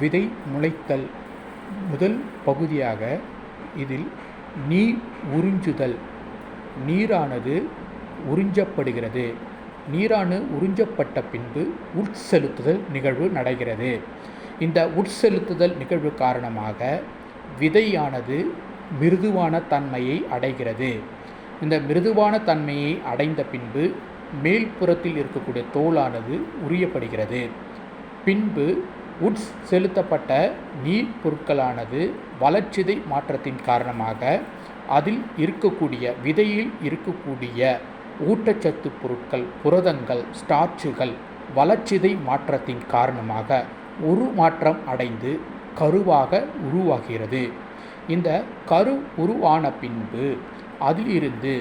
விதை முளைத்தல் முதல் பகுதியாக இதில் நீர் உறிஞ்சுதல், நீரானது உறிஞ்சப்படுகிறது. நீரானது உறிஞ்சப்பட்ட பின்பு உட்செலுத்துதல் நிகழ்வு நடைகிறது. இந்த உட்செலுத்துதல் நிகழ்வு காரணமாக விதையானது மிருதுவான தன்மையை அடைகிறது. இந்த மிருதுவான தன்மையை அடைந்த பின்பு மேல்புறத்தில் இருக்கக்கூடிய தோலானது உரியப்படுகிறது. பின்பு உட்செலுத்தப்பட்ட நீர் பொருட்களானது வளர்சிதை மாற்றத்தின் காரணமாக அதில் இருக்கக்கூடிய விதையில் இருக்கக்கூடிய ஊட்டச்சத்து பொருட்கள், புரதங்கள், ஸ்டார்ச்சுகள் வளர்சிதை மாற்றத்தின் காரணமாக உருமாற்றம் அடைந்து கருவாக உருவாகிறது. இந்த கரு உருவான பின்பு அதிலிருந்து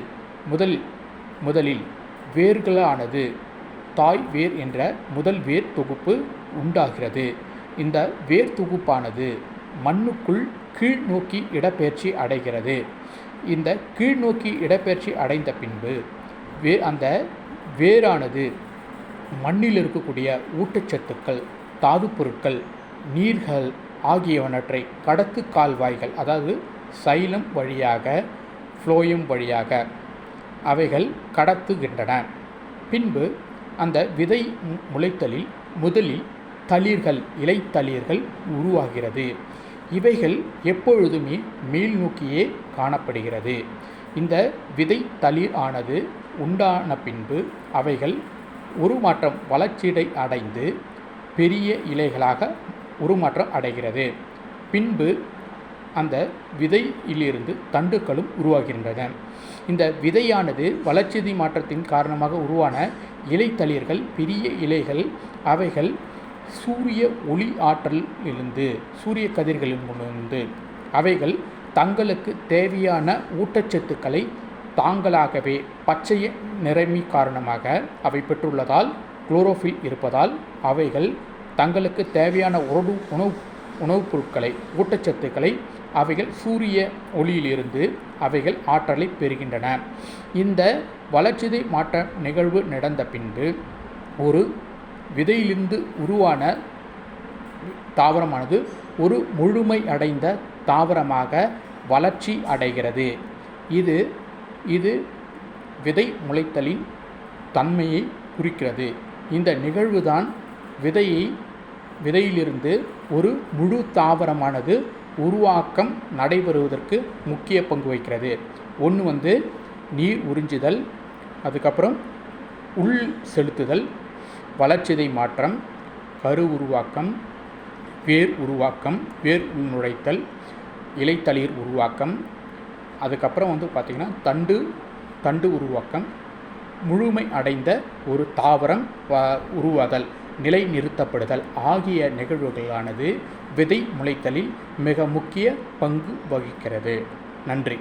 முதலில் வேர்களானது தாய் வேர் என்ற முதல் வேர் தொகுப்பு உண்டாகிறது. இந்த வேர் தொகுப்பானது மண்ணுக்குள் கீழ் நோக்கி இடப்பெயர்ச்சி அடைகிறது. இந்த கீழ் நோக்கி இடப்பெயர்ச்சி அடைந்த பின்பு அந்த வேரானது மண்ணில் இருக்கக்கூடிய ஊட்டச்சத்துக்கள், தாது பொருட்கள், நீர்கள் ஆகியவற்றை கடத்து கால்வாய்கள், அதாவது சைலம் வழியாக, ஃப்ளோயம் வழியாக அவைகள் கடத்துகின்றன. பின்பு அந்த விதை முளைத்தலில் முதலில் தளிர்கள், இலைத்தளிர்கள் உருவாகிறது. இவைகள் எப்பொழுதுமே மேல் நோக்கியே காணப்படுகிறது. இந்த விதை தளிர் ஆனது உண்டான பின்பு அவைகள் உருமாற்றம் வளர்ச்சியை அடைந்து பெரிய இலைகளாக உருமாற்றம் அடைகிறது. பின்பு அந்த விதையிலிருந்து தண்டுகளும் உருவாகின்றன. இந்த விதையானது வளர்ச்சிதை மாற்றத்தின் காரணமாக உருவான இலைத்தளிர்கள், பெரிய இலைகள், அவைகள் சூரிய ஒளி ஆற்றலிலிருந்து, சூரிய கதிர்களிலிருந்து அவைகள் தங்களுக்கு தேவையான ஊட்டச்சத்துக்களை தாங்களாகவே பச்சை நிறமி காரணமாக அவை பெற்றுள்ளதால், குளோரோஃபில் இருப்பதால் அவைகள் தங்களுக்கு தேவையான உணவுப் பொருட்களை, ஊட்டச்சத்துக்களை அவைகள் சூரிய ஒளியிலிருந்து அவைகள் ஆற்றலை பெறுகின்றன. இந்த வளர்சிதை மாற்ற நிகழ்வு நடந்த பின்பு ஒரு விதையிலிருந்து உருவான தாவரமானது ஒரு முழுமை அடைந்த தாவரமாக வளர்ச்சி அடைகிறது. இது விதை முளைத்தலின் தன்மையை குறிக்கிறது. இந்த நிகழ்வுதான் விதையிலிருந்து ஒரு முழு தாவரமானது உருவாக்கம் நடைபெறுவதற்கு முக்கிய பங்கு வகிக்கிறது. ஒன்று நீர் உறிஞ்சுதல், அதுக்கப்புறம் உள் செலுத்துதல், வளர்சிதை மாற்றம், கரு உருவாக்கம், வேர் உருவாக்கம், வேர் உள்நுழைத்தல், இலைத்தளிர் உருவாக்கம், அதுக்கப்புறம் பார்த்திங்கன்னா தண்டு உருவாக்கம், முழுமை அடைந்த ஒரு தாவரம் உருவாதல், நிலை நிறுத்தப்படுதல் ஆகிய நிகழ்வுகளானது விதை முளைத்தலில் மிக முக்கிய பங்கு வகிக்கிறது. நன்றி.